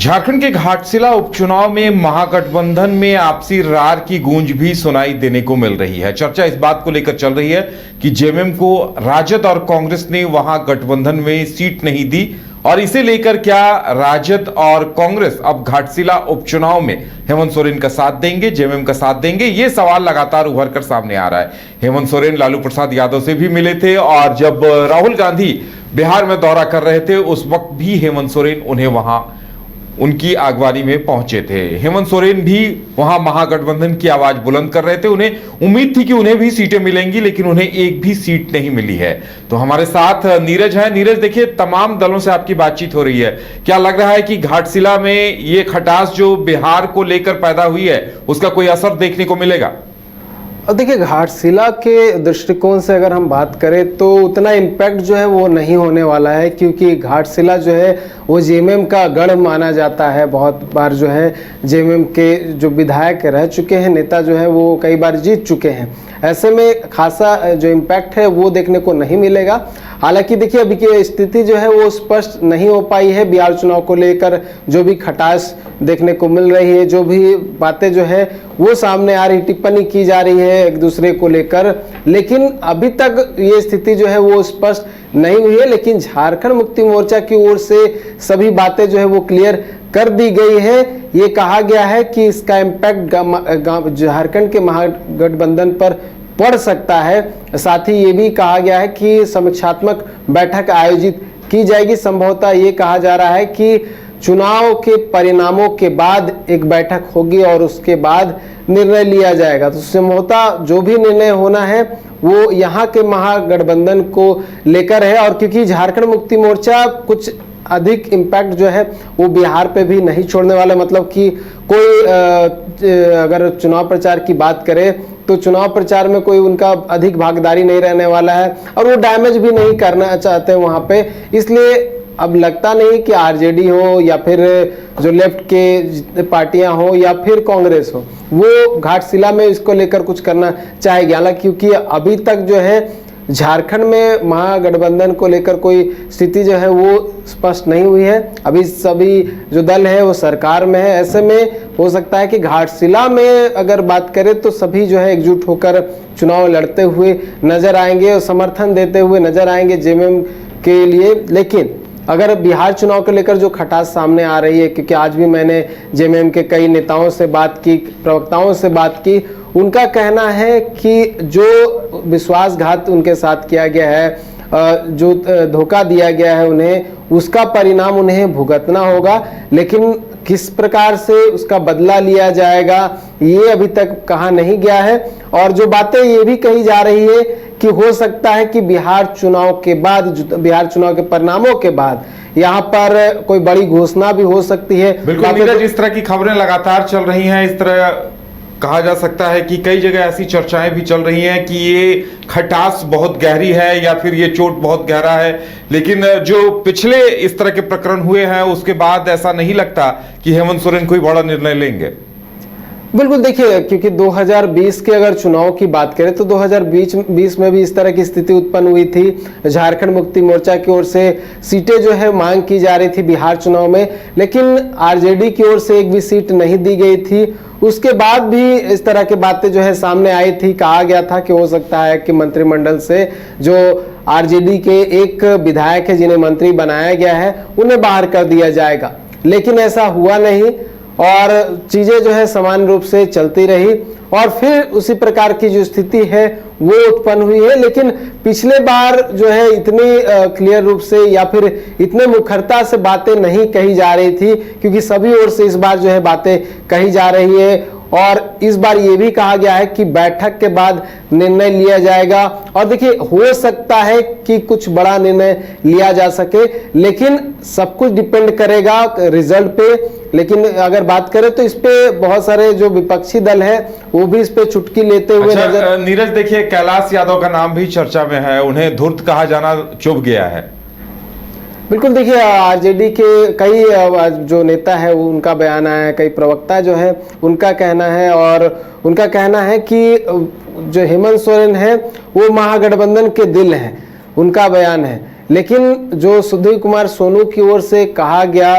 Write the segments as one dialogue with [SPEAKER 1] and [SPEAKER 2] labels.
[SPEAKER 1] झारखंड के घाटशिला उपचुनाव में महागठबंधन में आपसी रार की गूंज भी सुनाई देने को मिल रही है। चर्चा इस बात को लेकर चल रही है कि जेएमएम को राजद और कांग्रेस ने वहां गठबंधन में सीट नहीं दी और इसे लेकर क्या राजद और कांग्रेस अब घाटशिला उपचुनाव में हेमंत सोरेन का साथ देंगे, जेएमएम का साथ देंगे? ये सवाल लगातार उभर कर सामने आ रहा है। हेमंत सोरेन लालू प्रसाद यादव से भी मिले थे और जब राहुल गांधी बिहार में दौरा कर रहे थे उस वक्त भी हेमंत सोरेन उन्हें वहां उनकी अगवानी में पहुंचे थे। हेमंत सोरेन भी वहां महागठबंधन की आवाज बुलंद कर रहे थे। उन्हें उम्मीद थी कि उन्हें भी सीटें मिलेंगी, लेकिन उन्हें एक भी सीट नहीं मिली है। तो हमारे साथ नीरज है। नीरज, देखिए, तमाम दलों से आपकी बातचीत हो रही है। क्या लग रहा है कि घाटशिला में ये खटास जो बिहार को लेकर पैदा हुई है उसका कोई असर देखने को मिलेगा?
[SPEAKER 2] और देखिए, घाटशिला के दृष्टिकोण से अगर हम बात करें तो उतना इम्पैक्ट जो है वो नहीं होने वाला है, क्योंकि घाटशिला जो है वो जेएमएम का गढ़ माना जाता है। बहुत बार जो है जेएमएम के जो विधायक रह चुके हैं, नेता जो है वो कई बार जीत चुके हैं। ऐसे में खासा जो इम्पैक्ट है वो देखने को नहीं मिलेगा। हालांकि देखिए, अभी की स्थिति जो है वो स्पष्ट नहीं हो पाई है। बिहार चुनाव को लेकर जो भी खटास देखने को मिल रही है, जो भी बातें जो है वो सामने आ रही, टिप्पणी की जा रही है एक दूसरे को लेकर, लेकिन अभी तक ये स्थिति जो है वो स्पष्ट नहीं हुई है। लेकिन झारखंड मुक्ति मोर्चा की ओर से सभी बातें जो है वो क्लियर कर दी गई है। ये कहा गया है कि इसका इम्पैक्ट झारखंड के महागठबंधन पर पड़ सकता है। साथ ही ये भी कहा गया है कि समीक्षात्मक बैठक आयोजित की जाएगी। संभवतः ये कहा जा रहा है कि चुनाव के परिणामों के बाद एक बैठक होगी और उसके बाद निर्णय लिया जाएगा। तो संभवतः जो भी निर्णय होना है वो यहाँ के महागठबंधन को लेकर है। और क्योंकि झारखंड मुक्ति मोर्चा कुछ अधिक इम्पैक्ट जो है वो बिहार पे भी नहीं छोड़ने वाला, मतलब कि कोई अगर चुनाव प्रचार की बात करें तो चुनाव प्रचार में कोई उनका अधिक भागीदारी नहीं रहने वाला है और वो डैमेज भी नहीं करना चाहते हैं वहाँ पे। इसलिए अब लगता नहीं कि आरजेडी हो या फिर जो लेफ्ट के पार्टियां हो या फिर कांग्रेस हो वो घाटशिला में इसको लेकर कुछ करना चाहेगी। हालांकि क्योंकि अभी तक जो है झारखंड में महागठबंधन को लेकर कोई स्थिति जो है वो स्पष्ट नहीं हुई है। अभी सभी जो दल है वो सरकार में है। ऐसे में हो सकता है कि घाटशिला में अगर बात करें तो सभी जो है एकजुट होकर चुनाव लड़ते हुए नजर आएंगे और समर्थन देते हुए नजर आएंगे जेएमएम के लिए। लेकिन अगर बिहार चुनाव को लेकर जो खटास सामने आ रही है, क्योंकि आज भी मैंने जेएमएम के कई नेताओं से बात की, प्रवक्ताओं से बात की, उनका कहना है कि जो विश्वासघात उनके साथ किया गया है, जो धोखा दिया गया है उन्हें, उसका परिणाम उन्हें भुगतना होगा। लेकिन किस प्रकार से उसका बदला लिया जाएगा ये अभी तक कहा नहीं गया है। और जो बातें ये भी कही जा रही है कि हो सकता है कि बिहार चुनाव के बाद, बिहार चुनाव के परिणामों के बाद यहाँ पर कोई बड़ी घोषणा भी हो सकती है।
[SPEAKER 1] बिल्कुल नीरज, इस तरह की खबरें लगातार चल रही हैं। इस तरह कहा जा सकता है कि कई जगह ऐसी चर्चाएं भी चल रही हैं कि ये खटास बहुत गहरी है या फिर ये चोट बहुत गहरा है। लेकिन जो पिछले इस तरह के प्रकरण हुए हैं उसके बाद ऐसा नहीं लगता कि हेमंत सोरेन कोई बड़ा निर्णय लेंगे।
[SPEAKER 2] बिल्कुल, देखिए, क्योंकि 2020 के अगर चुनाव की बात करें तो 2020 में भी इस तरह की स्थिति उत्पन्न हुई थी। झारखंड मुक्ति मोर्चा की ओर से सीटें जो है मांग की जा रही थी बिहार चुनाव में, लेकिन आरजेडी की ओर से एक भी सीट नहीं दी गई थी। उसके बाद भी इस तरह की बातें जो है सामने आई थी। कहा गया था कि हो सकता है कि मंत्रिमंडल से जो आरजेडी के एक विधायक है जिन्हें मंत्री बनाया गया है उन्हें बाहर कर दिया जाएगा, लेकिन ऐसा हुआ नहीं और चीजें जो है समान रूप से चलती रही और फिर उसी प्रकार की जो स्थिति है वो उत्पन्न हुई है। लेकिन पिछले बार जो है इतनी क्लियर रूप से या फिर इतने मुखरता से बातें नहीं कही जा रही थी, क्योंकि सभी ओर से इस बार जो है बातें कही जा रही है। और इस बार ये भी कहा गया है कि बैठक के बाद निर्णय लिया जाएगा। और देखिए, हो सकता है कि कुछ बड़ा निर्णय लिया जा सके, लेकिन सब कुछ डिपेंड करेगा रिजल्ट पे। लेकिन अगर बात करें तो इस पे बहुत सारे जो विपक्षी दल है वो भी इस पे चुटकी लेते हुए नजर।
[SPEAKER 1] नीरज, देखिए, कैलाश यादव का नाम भी चर्चा में है। उन्हें धूर्त कहा जाना चुभ गया है।
[SPEAKER 2] बिल्कुल, देखिए, आरजेडी के कई जो नेता है वो उनका बयान आया है, कई प्रवक्ता जो है उनका कहना है और उनका कहना है कि जो हेमंत सोरेन है वो महागठबंधन के दिल है, उनका बयान है। लेकिन जो सुधीर कुमार सोनू की ओर से कहा गया,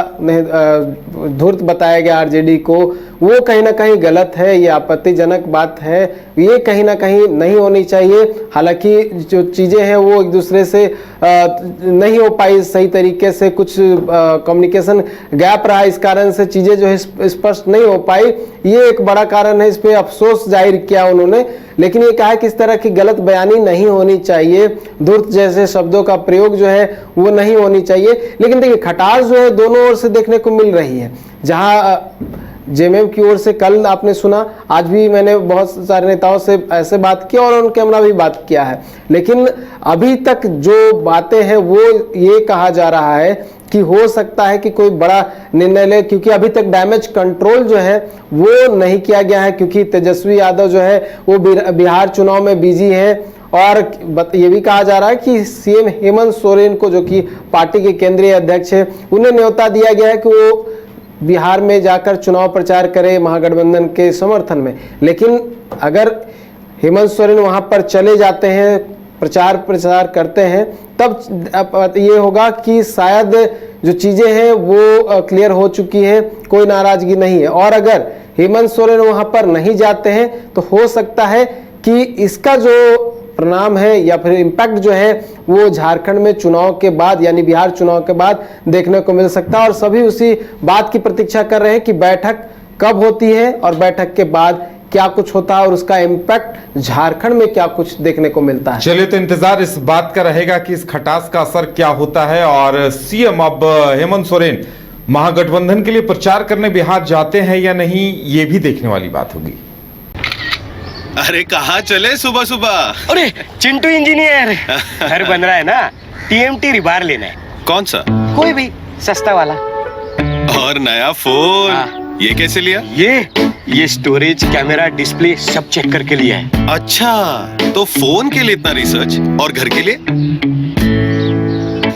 [SPEAKER 2] धूर्त बताया गया आरजेडी को, वो कहीं ना कहीं गलत है, ये आपत्तिजनक बात है, ये कहीं ना कहीं नहीं होनी चाहिए। हालांकि जो चीज़ें हैं वो एक दूसरे से नहीं हो पाई सही तरीके से, कुछ कम्युनिकेशन गैप रहा, इस कारण से चीज़ें जो है स्पष्ट नहीं हो पाई, ये एक बड़ा कारण है। इस पर अफसोस जाहिर किया उन्होंने, लेकिन ये कहा कि इस तरह की गलत बयानी नहीं होनी चाहिए, धूर्त जैसे शब्दों का प्रयोग जो है वो नहीं होनी चाहिए। लेकिन देखिए खटास जो है दोनों ओर से देखने को मिल रही है। जहां जेएमएम की ओर से कल आपने सुना, आज भी मैंने बहुत सारे नेताओं से ऐसे बात की और उनके हमरा भी बात किया है, लेकिन अभी तक जो बातें हैं वो ये कहा जा रहा है कि हो सकता है कि कोई बड़ा निर्णय ले, क्योंकि अभी तक डैमेज कंट्रोल जो है वो नहीं किया गया है, क्योंकि तेजस्वी यादव जो है वो बिहार चुनाव में बिजी है। और ये भी कहा जा रहा है कि सीएम हेमंत सोरेन को, जो कि पार्टी के केंद्रीय अध्यक्ष है, उन्हें न्योता दिया गया है कि वो बिहार में जाकर चुनाव प्रचार करे महागठबंधन के समर्थन में। लेकिन अगर हेमंत सोरेन वहां पर चले जाते हैं, प्रचार करते हैं, तब ये होगा कि शायद जो चीजें हैं वो क्लियर हो चुकी है, कोई नाराजगी नहीं है। और अगर हेमंत सोरेन वहां पर नहीं जाते हैं तो हो सकता है कि इसका जो परिणाम है या फिर इम्पैक्ट जो है वो झारखंड में चुनाव के बाद, यानी बिहार चुनाव के बाद देखने को मिल सकता है। और सभी उसी बात की प्रतीक्षा कर रहे हैं कि बैठक कब होती है और बैठक के बाद क्या कुछ होता है और उसका इम्पैक्ट झारखंड में क्या कुछ देखने को मिलता है।
[SPEAKER 1] चलिए, तो इंतजार इस बात का रहेगा कि इस खटास का असर क्या होता है। और सीएम अब हेमंत सोरेन महागठबंधन के लिए प्रचार करने बिहार जाते हैं या नहीं, ये भी देखने वाली बात होगी।
[SPEAKER 3] अरे कहाँ चले सुबह सुबह?
[SPEAKER 4] अरे चिंटू इंजीनियर, घर बन रहा है ना, टीएमटी रिबार लेना है।
[SPEAKER 3] कौन सा?
[SPEAKER 4] कोई भी सस्ता वाला।
[SPEAKER 3] और नया फोन?
[SPEAKER 4] हाँ।
[SPEAKER 3] ये कैसे लिया?
[SPEAKER 4] ये स्टोरेज, कैमरा, डिस्प्ले सब चेक करके लिया है।
[SPEAKER 3] अच्छा, तो फोन के लिए इतना रिसर्च और घर के लिए?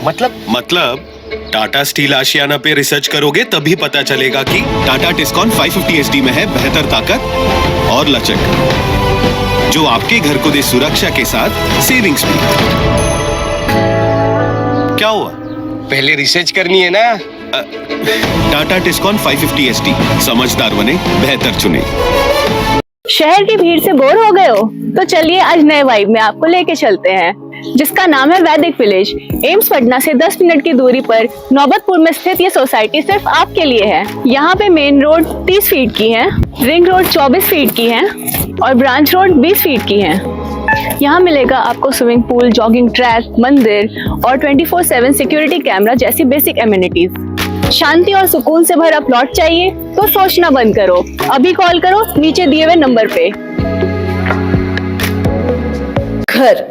[SPEAKER 3] मतलब टाटा स्टील आशियाना पे रिसर्च करोगे तभी पता चलेगा कि टाटा टिस्कॉन 550 SD में है बेहतर ताकत और लचक, जो आपके घर को दे सुरक्षा के साथ सेविंग्स भी। क्या हुआ?
[SPEAKER 4] पहले रिसर्च करनी है ना।
[SPEAKER 3] टाटा टिस्कॉन 550 SD, समझदार बने, बेहतर चुने।
[SPEAKER 5] शहर की भीड़ से बोर हो गए हो? तो चलिए आज नए वाइब में आपको लेके चलते हैं, जिसका नाम है वैदिक विलेज। एम्स पटना से 10 मिनट की दूरी पर नौबतपुर में स्थित ये सोसाइटी सिर्फ आपके लिए है। यहाँ पे मेन रोड 30 फीट की है, रिंग रोड 24 फीट की है और ब्रांच रोड 20 फीट की है। यहाँ मिलेगा आपको स्विमिंग पूल, जॉगिंग ट्रैक, मंदिर और 24/7 सिक्योरिटी कैमरा जैसी बेसिक एमिनिटीज। शांति और सुकून से भरा प्लॉट चाहिए तो सोचना बंद करो, अभी कॉल करो नीचे दिए हुए नंबर पे।
[SPEAKER 6] घर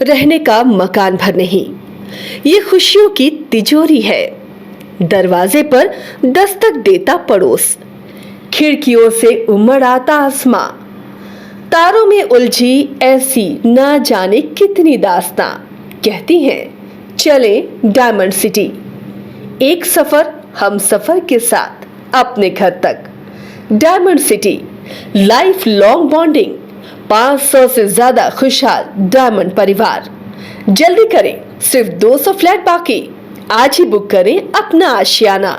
[SPEAKER 6] रहने का मकान भर नहीं, ये खुशियों की तिजोरी है। दरवाजे पर दस्तक देता पड़ोस, खिड़कियों से उमड़ आता आसमां, तारों में उलझी ऐसी ना जाने कितनी दास्तां। कहती हैं चले डायमंड सिटी, एक सफर हम सफर के साथ अपने घर तक। Diamond city, life long bonding, 500 से ज्यादा खुशहाल डायमंड परिवार। जल्दी करें, सिर्फ 200 फ्लैट बाकी। आज ही बुक करें अपना आशियाना।